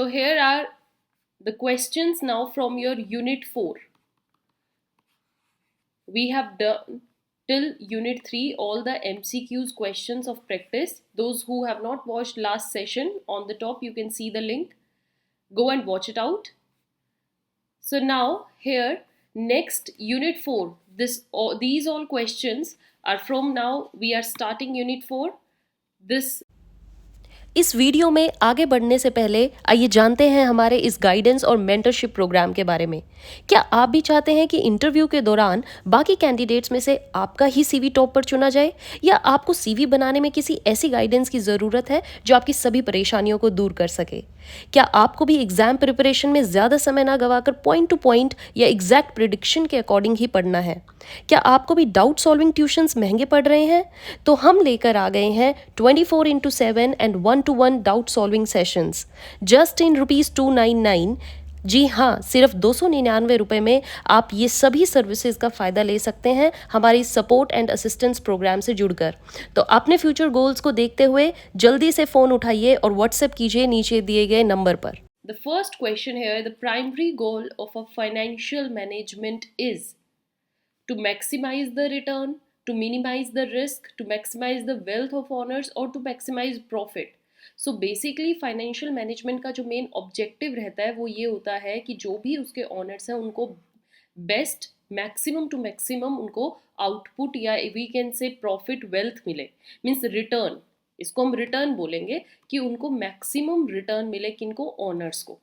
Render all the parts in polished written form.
So here are the questions now from your Unit 4. We have done till Unit 3 all the MCQs questions of practice. Those who have not watched last session, on the top you can see the link. Go and watch it out. So now here next Unit 4, these all questions are from now we are starting Unit 4. This इस video में आगे बढ़ने से पहले आइए जानते हैं हमारे इस गाइडेंस और मेंटरशिप प्रोग्राम के बारे में। क्या आप भी चाहते हैं कि इंटरव्यू के दौरान बाकी कैंडिडेट्स में से आपका ही सीवी टॉप पर चुना जाए, या आपको सीवी बनाने में किसी ऐसी गाइडेंस की ज़रूरत है जो आपकी सभी परेशानियों को दूर कर सके? क्या आपको भी एग्जाम प्रिपरेशन में ज़्यादा समय ना गवाकर पॉइंट टू पॉइंट या एग्जैक्ट प्रिडिक्शन के अकॉर्डिंग ही पढ़ना है? क्या आपको भी डाउट सॉल्विंग ट्यूशन्स महंगे पड़ रहे हैं? तो हम लेकर आ गए हैं 24/7 and 1-to-1 doubt solving sessions just in ₹299। जी हाँ, सिर्फ 299 रुपये में आप ये सभी सर्विसेज का फ़ायदा ले सकते हैं हमारी सपोर्ट एंड असिस्टेंस प्रोग्राम से जुड़कर। तो अपने फ्यूचर गोल्स को देखते हुए जल्दी से फ़ोन उठाइए और व्हाट्सएप कीजिए नीचे दिए गए नंबर पर। The first question here, the primary goal of a financial management is to maximize the return, to minimize the risk, to maximize the wealth of owners or to maximize profit. So basically financial management का जो main objective रहता है वो ये होता है कि जो भी उसके ऑनर्स हैं उनको बेस्ट मैक्सिमम टू मैक्सिमम उनको आउटपुट या we can say profit wealth मिले, मीन्स रिटर्न, इसको हम रिटर्न बोलेंगे कि उनको मैक्सिमम रिटर्न मिले किनको, ऑनर्स को,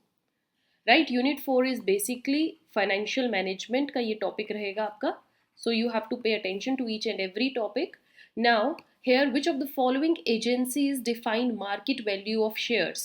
right. Unit 4 is basically financial management का ये टॉपिक रहेगा आपका, so you have to pay attention to each and every topic. Now here, which of the following agencies define market value of shares?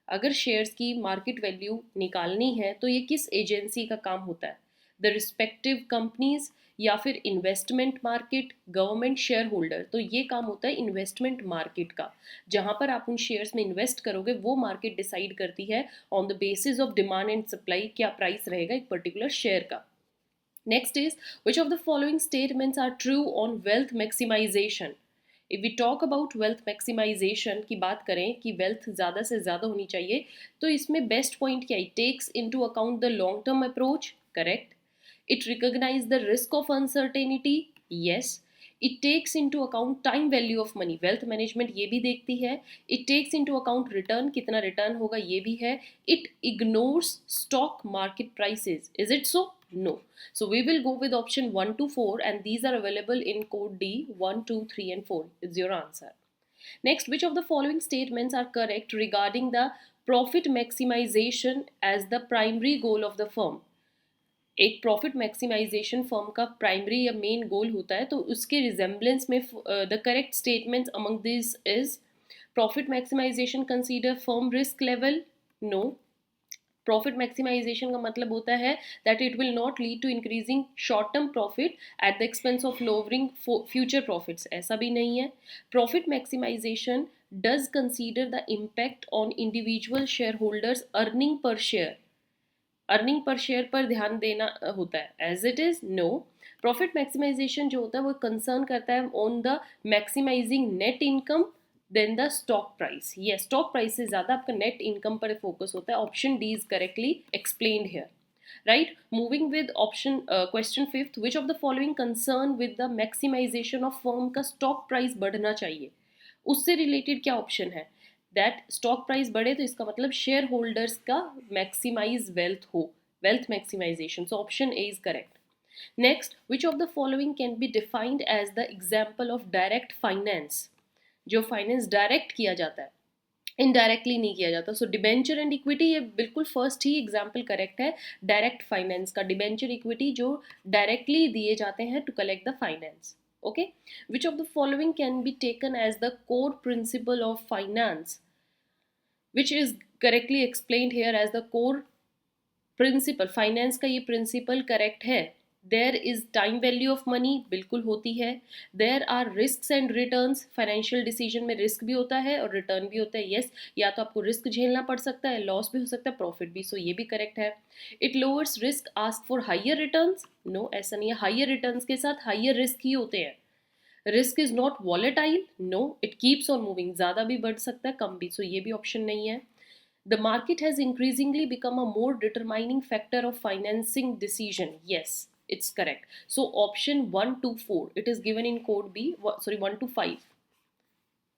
अगर shares की market value निकालनी है तो ये किस एजेंसी का काम होता है? द रिस्पेक्टिव कंपनीज, या फिर investment market, government share holder. तो ये काम होता है इन्वेस्टमेंट मार्केट का, जहां पर आप उन शेयर्स में इन्वेस्ट करोगे वो मार्केट डिसाइड करती है on the basis of demand and supply क्या प्राइस रहेगा एक पर्टिकुलर शेयर का। Next is, which of the following statements are true on wealth maximization? If we talk about wealth maximization की बात करें कि wealth ज़्यादा से ज़्यादा होनी चाहिए, तो इसमें best point क्या है? Takes into account the long term approach, correct. It recognize the risk of uncertainty, yes. It takes into account time value of money, wealth management ये भी देखती है. It takes into account return, कितना return होगा ये भी है. It ignores stock market prices, is it so? No. So we will go with option 1 to 4, and these are available in code D. 1, 2, 3 and 4 is your answer. Next, which of the following statements are correct regarding the profit maximization as the primary goal of the firm? एक profit maximization firm का primary या main goal होता है, तो उसके resemblance में the correct statements among this is profit maximization consider firm risk level, no. Profit maximization का मतलब होता है that it will not lead to increasing short term profit at the expense of lowering future profits, ऐसा भी नहीं है। Profit maximization does consider the impact on individual share holders earning पर share, earning पर शेयर पर ध्यान देना होता है, as it is no. Profit maximization जो होता है वो कंसर्न करता है on the maximizing net income then the stock price, ये स्टॉक प्राइस से ज़्यादा आपका नेट इनकम पर फोकस होता है। Option D is correctly explained here, right. Moving with option question 5, which of the following concern with the maximization of firm का stock price बढ़ना चाहिए, उससे रिलेटेड क्या ऑप्शन है? दैट स्टॉक प्राइस बढ़े तो इसका मतलब शेयर होल्डर्स का मैक्सिमाइज वेल्थ हो, wealth maximization, so option A is correct. Next, which of the following can be defined as the example of direct finance? जो फाइनेंस डायरेक्ट किया जाता है, इनडायरेक्टली नहीं किया जाता। सो डिबेंचर एंड इक्विटी, ये बिल्कुल फर्स्ट ही एग्जाम्पल करेक्ट है डायरेक्ट फाइनेंस का। डिबेंचर इक्विटी जो डायरेक्टली दिए जाते हैं to collect the finance, okay. Which of the following can be taken as the core principle of finance, which is correctly explained here as the core principle? finance का ये principle correct है। there is time value of money, बिल्कुल होती है। there are risks and returns, financial decision में risk भी होता है और return भी होता है, yes। या तो आपको risk झेलना पड़ सकता है, loss भी हो सकता है, profit भी, so ये भी correct है। it lowers risk, ask for higher returns, no, ऐसा नहीं है। higher returns के साथ higher risk ही होते हैं। Risk is not volatile, no, it keeps on moving, ज़्यादा भी बढ़ सकता है कम भी, सो ये भी ऑप्शन नहीं है। The market has increasingly become a more determining factor of financing decision. Yes, it's correct. So option 1 to 4, it is given in code B, sorry, 1 to 5,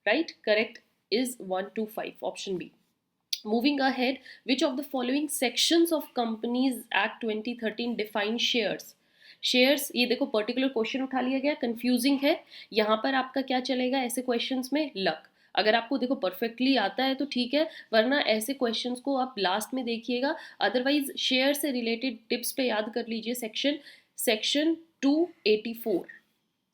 right? Correct is 1 to 5, option B. Moving ahead, which of the following sections of Companies Act 2013 define shares? Shares, ये देखो particular question उठा लिया गया, confusing है. यहाँ पर आपका क्या चलेगा ऐसे क्वेश्चंस में? लक. अगर आपको देखो परफेक्टली आता है तो ठीक है, वरना ऐसे क्वेश्चंस को आप लास्ट में देखिएगा. अदरवाइज शेयर से रिलेटेड टिप्स पे याद कर लीजिए सेक्शन 284.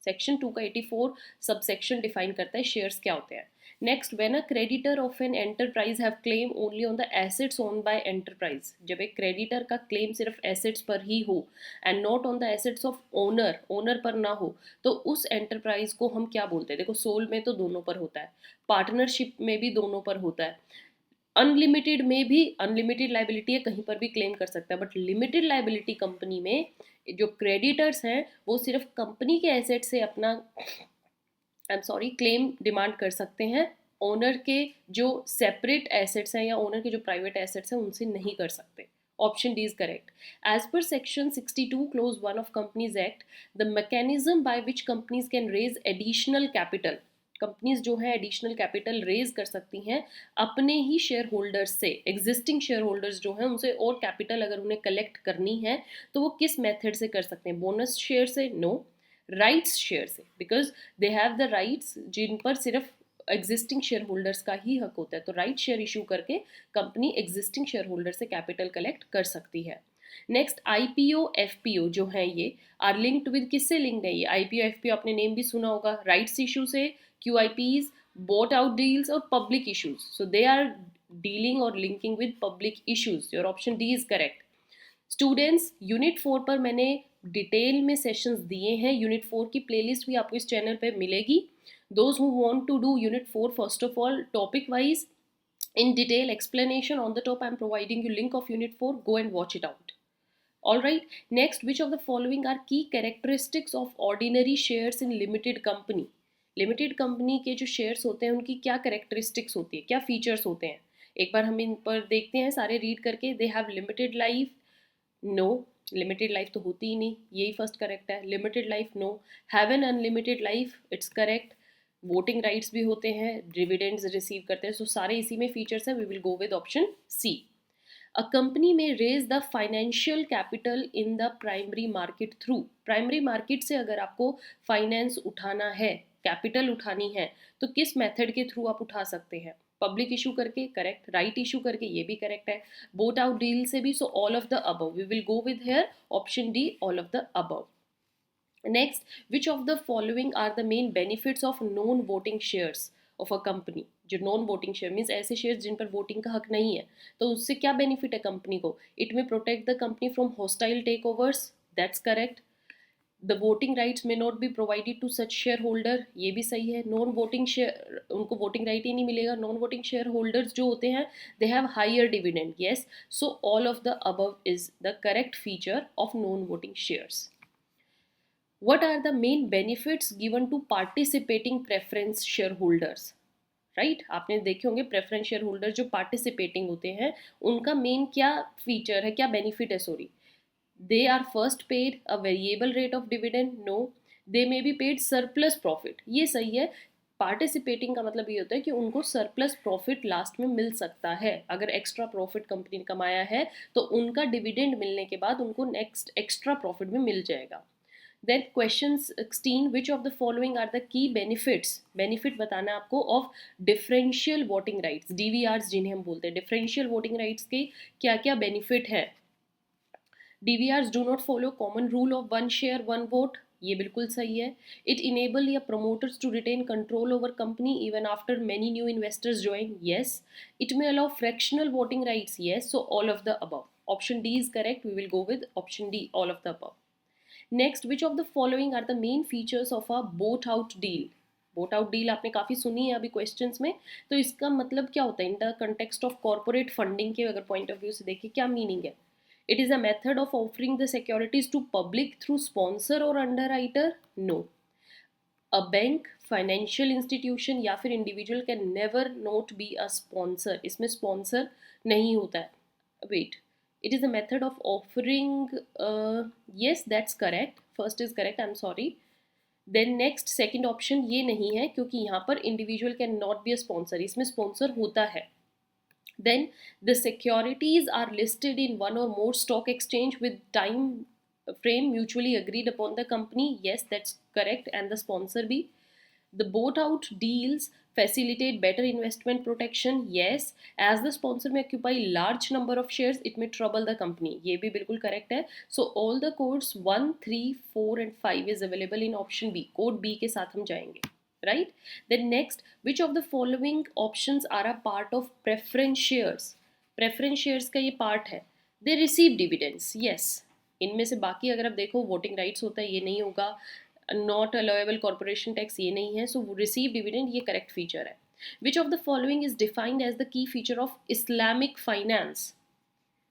सेक्शन 2 का 84 सब सेक्शन डिफाइन करता है शेयर्स क्या होते हैं. Next, when a creditor of an enterprise have claim only on the assets own by enterprise, जब एक क्रेडिटर का क्लेम सिर्फ एसेट्स पर ही हो and not on the assets of owner पर ना हो, तो उस एंटरप्राइज को हम क्या बोलते हैं? देखो सोल में तो दोनों पर होता है, पार्टनरशिप में भी दोनों पर होता है, अनलिमिटेड में भी अनलिमिटेड लाइबिलिटी है, कहीं पर भी क्लेम कर सकता है. बट लिमिटेड लाइबिलिटी कंपनी में जो क्रेडिटर्स हैं वो सिर्फ कंपनी के एसेट से अपना क्लेम डिमांड कर सकते हैं, ओनर के जो सेपरेट एसेट्स हैं या ओनर के जो प्राइवेट एसेट्स हैं उनसे नहीं कर सकते. Option D is correct. As per section 62 close 1 of companies act, the mechanism by which companies can raise additional capital, companies जो है एडिशनल कैपिटल रेज कर सकती हैं अपने ही शेयर होल्डर्स से, एग्जिस्टिंग शेयर होल्डर्स जो हैं उनसे और कैपिटल अगर उन्हें कलेक्ट करनी है तो वो किस मेथड से कर सकते हैं? बोनस शेयर से? नो. राइट्स शेयर से, because they have the rights जिन पर सिर्फ एग्जिस्टिंग शेयर होल्डर्स का ही हक होता है. तो राइट शेयर इशू करके कंपनी एग्जिस्टिंग शेयर होल्डर से कैपिटल कलेक्ट कर सकती है. नेक्स्ट, आईपीओ एफपीओ जो है ये आर लिंक्ड विद, किससे लिंक्ड है ये? आईपीओ एफपीओ आपने नेम भी सुना होगा, राइट्स इशू से, QIPs, bought out deals और public issues. So they are dealing or linking with public issues. Your option D is correct. Students, unit 4 पर मैंने डिटेल में सेशंस दिए हैं. यूनिट 4 की प्लेलिस्ट भी आपको इस चैनल पे मिलेगी. Those who want to do unit 4, first of all topic wise in detail explanation on the top, I am providing you link of unit 4. Go and watch it out. All right. Next, which of the following are key characteristics of ordinary shares in limited company? Limited company के जो shares होते हैं उनकी क्या characteristics होती है, क्या features होते हैं? एक बार हम इन पर देखते हैं सारे रीड करके. They have limited life? No, limited life तो होती ही नहीं, यही फर्स्ट करेक्ट है. Limited life? No. Have an unlimited life? It's correct. Voting rights भी होते हैं, डिविडेंड्स रिसीव करते हैं. सो सारे इसी में फीचर्स हैं. We will go with option C. A company may raise the financial capital in the primary market through. Primary market से अगर आपको फाइनेंस उठाना है, कैपिटल उठानी है, तो किस मेथड के थ्रू आप उठा सकते हैं? पब्लिक इशू करके? करेक्ट. राइट इशू करके? ये भी करेक्ट है. बोट आउट डील से भी? So all of the above. We will go with here option D, all of the above. Next, which of the following are the main benefits of non voting shares of a company? जो non voting share means ऐसे shares जिन पर voting का हक नहीं है, तो उससे क्या बेनिफिट है कंपनी को? It may protect the company from hostile takeovers. That's correct. The voting rights may not be provided to such shareholder. ये भी सही है. नॉन वोटिंग शेयर, उनको वोटिंग राइट ही नहीं मिलेगा. नॉन वोटिंग शेयर होल्डर्स जो होते हैं they have higher dividend. Yes. So all of the above is the correct feature of non voting shares. What are the main benefits given to participating preference shareholders? Right, आपने देखे होंगे preference share holder जो participating होते हैं उनका main क्या feature है, क्या बेनिफिट है? Sorry, they are first paid a variable rate of dividend. No. They may be paid surplus profit. ये सही है. पार्टिसिपेटिंग का मतलब ये होता है कि उनको सरप्लस प्रॉफिट लास्ट में मिल सकता है. अगर एक्स्ट्रा प्रॉफिट कंपनी ने कमाया है तो उनका डिविडेंड मिलने के बाद उनको नेक्स्ट एक्स्ट्रा प्रॉफिट में मिल जाएगा. Then question 16, which of the following are the key benefits? Benefit बताना है आपको of differential voting rights, DVRs जिन्हें हम बोलते हैं. डिफरेंशियल वोटिंग राइट्स के क्या क्या बेनिफिट है? DVRs do not follow common rule of one share one vote. ये बिल्कुल सही है. It enable या promoters to retain control over company even after many new investors join. Yes. It may allow fractional voting rights. Yes. So all of the above. Option D is correct. We will go with option D, all of the above. Next, which of the following are the main features of a bought out deal? Bought out deal आपने काफ़ी सुनी है अभी questions में, तो इसका मतलब क्या होता है in the context of corporate funding के अगर पॉइंट ऑफ व्यू से देखिए क्या मीनिंग है? It is a method of offering the securities to public through sponsor और underwriter. No. A bank, financial institution या फिर individual can never not be a sponsor. इसमें स्पॉन्सर नहीं होता है. Wait, it is a method of offering. Yes, that's correct. First is correct, I'm sorry. Then next second option ये नहीं है क्योंकि यहाँ पर individual can not be a sponsor, इसमें स्पॉन्सर होता है. Then the securities are listed in one or more stock exchange with time frame mutually agreed upon the company. Yes, that's correct. And the sponsor be the bought out deals facilitate better investment protection. Yes, as the sponsor may occupy large number of shares, it may trouble the company. ये भी बिल्कुल correct है. So all the codes 1, 3, 4 and 5 is available in option B. Code B के साथ हम जाएंगे. Right? Then next, which of the following options are a part of preference shares? Preference shares का ये part है. They receive dividends. Yes. इनमें से बाकी अगर आप देखो voting rights होता है, ये नहीं होगा. नॉट अलाउएबल कॉर्पोरेशन टैक्स ये नहीं है. सो रिसीव डिविडेंड ये करेक्ट फीचर है. Which of the following is defined as the key feature of Islamic finance?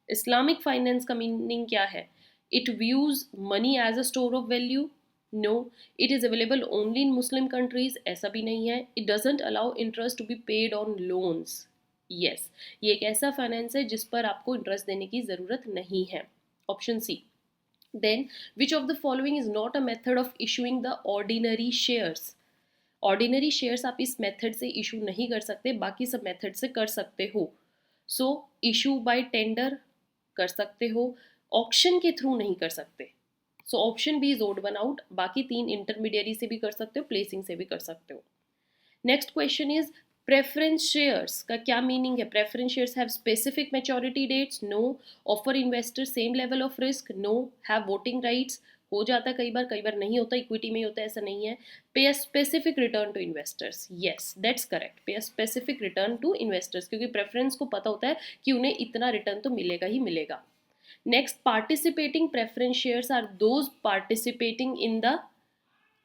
Islamic finance का मीनिंग क्या है? It views money as a store of value. No. It is available only in Muslim countries. ऐसा भी नहीं है. It doesn't allow interest to be paid on loans. Yes, ये एक ऐसा फाइनेंस है जिस पर आपको इंटरेस्ट देने की जरूरत नहीं है. Option C. Then, which of the following is not a method of issuing the ordinary shares? Ordinary shares आप इस मेथड से इशू नहीं कर सकते, बाकी सब मेथड से कर सकते हो. सो इशू बाय टेंडर कर सकते हो, ऑक्शन के थ्रू नहीं कर सकते. So option B is odd one out. बाकी तीन इंटरमीडियरी से भी कर सकते हो, प्लेसिंग से भी कर सकते हो. Next question is preference shares का क्या मीनिंग है? Preference shares have specific maturity dates. No. Offer investor same level of risk. No. Have voting rights. हो जाता है कई बार नहीं होता, इक्विटी में ही होता है, ऐसा नहीं है. Pay a specific return to investors. Yes, that's correct. Pay a specific return to investors, क्योंकि प्रेफरेंस को पता होता है कि उन्हें इतना रिटर्न तो मिलेगा ही मिलेगा. Next, participating preference shares are those participating in the.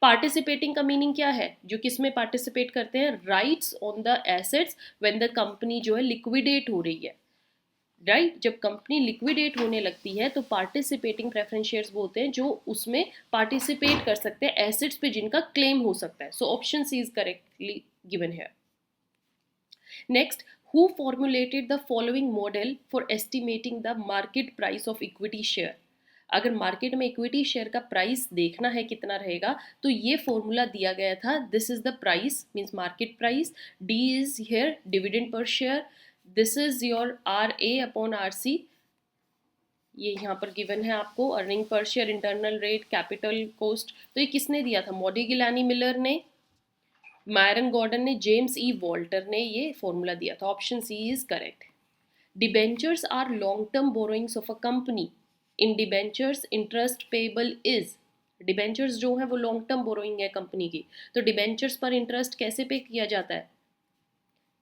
Participating का मीनिंग क्या है? जो किस में पार्टिसिपेट करते हैं? Rights on the assets when the company जो है लिक्विडेट हो रही है. राइट, जब कंपनी लिक्विडेट होने लगती है तो पार्टिसिपेटिंग प्रेफरेंस शेयर्स वो होते हैं जो उसमें पार्टिसिपेट कर सकते हैं एसेट्स पे जिनका क्लेम हो सकता है. So option C is correctly given here. Next, who formulated the following model for estimating the market price of equity share? अगर मार्केट में इक्विटी शेयर का प्राइस देखना है कितना रहेगा तो ये फॉर्मूला दिया गया था. This is the price, means market price. D is here dividend per share. This is your R A upon R C. ये यहाँ पर गिवन है आपको. अर्निंग पर share, internal rate, capital cost. तो ये किसने दिया था? मॉडिगिलानी मिलर ने, मायरन गॉर्डन ने, जेम्स ई वॉल्टर ने ये फॉर्मूला दिया था. Option C is correct. Debentures are long term borrowings of a company. In debentures interest payable is. Debentures जो है वो लॉन्ग टर्म बोरोइंग है कंपनी की, तो डिबेंचर्स पर इंटरेस्ट कैसे पे किया जाता है?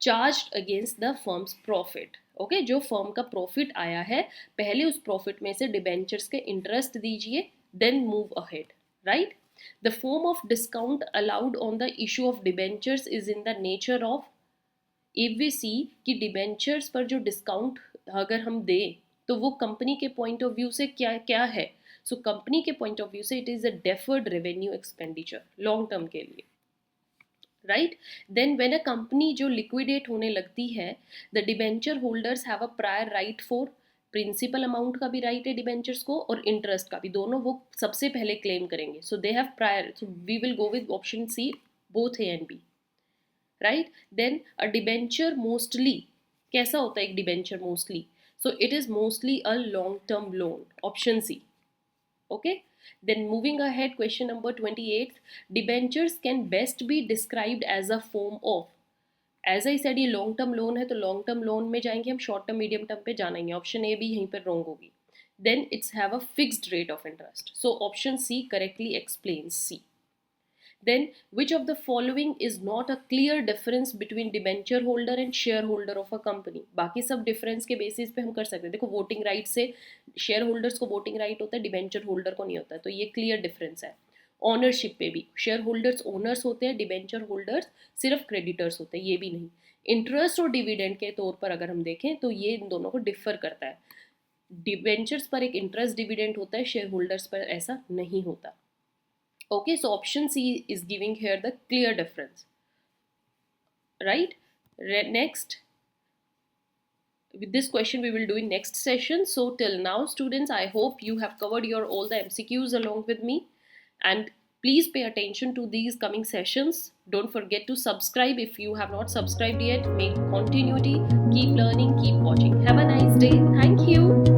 Charged against the firms profit. Okay, जो फर्म का प्रॉफिट आया है पहले उस प्रॉफिट में से डिबेंचर्स के इंटरेस्ट दीजिए, then move ahead. Right. The form of discount allowed on the issue of debentures is in the nature of. If we see कि डिबेंचर्स पर जो डिस्काउंट अगर हम दें तो वो कंपनी के पॉइंट ऑफ व्यू से क्या क्या है? सो कंपनी के पॉइंट ऑफ व्यू से it is a deferred revenue expenditure long term के लिए. Right. Then when a company जो लिक्विडेट होने लगती है, the debenture holders have a prior right for. Principal amount का भी राइट है डिबेंचर्स को और इंटरेस्ट का भी, दोनों वो सबसे पहले क्लेम करेंगे. So they have prior. So we will go with option C, both A and B. Right. Then a debenture mostly, कैसा होता है एक debenture mostly? So it is mostly a long term loan. Option C. Okay, then moving ahead, question number 28. Debentures can best be described as a form of. As I said, ये long term loan है तो long term loan में जाएंगे हम, short term medium term पे जाना ही है. Option A भी यहीं पर रॉन्ग होगी. Then it's have a fixed rate of interest. So option C correctly explains C. Then which of the following is not a clear difference between debenture holder and shareholder of a company? बाकी सब difference के basis पे हम कर सकते हैं. देखो, voting right से शेयर होल्डर्स को वोटिंग राइट होता है, डिबेंचर होल्डर को नहीं होता है, तो ये क्लियर डिफरेंस है. ऑनरशिप पे भी शेयर होल्डर्स ओनर्स होते हैं, डिबेंचर होल्डर्स सिर्फ क्रेडिटर्स होते हैं, ये भी नहीं. इंटरेस्ट और डिविडेंड के तौर पर अगर हम देखें तो ये इन दोनों को डिफर करता है. डिबेंचर्स पर एक इंटरेस्ट डिविडेंड होता है, शेयर होल्डर्स पर ऐसा नहीं होता. Okay, so option C is giving here the clear difference, right? Next, with this question we will do in next session. So till now students, I hope you have covered your all the MCQs along with me, and please pay attention to these coming sessions. Don't forget to subscribe if you have not subscribed yet. Make continuity, keep learning, keep watching. Have a nice day. Thank you.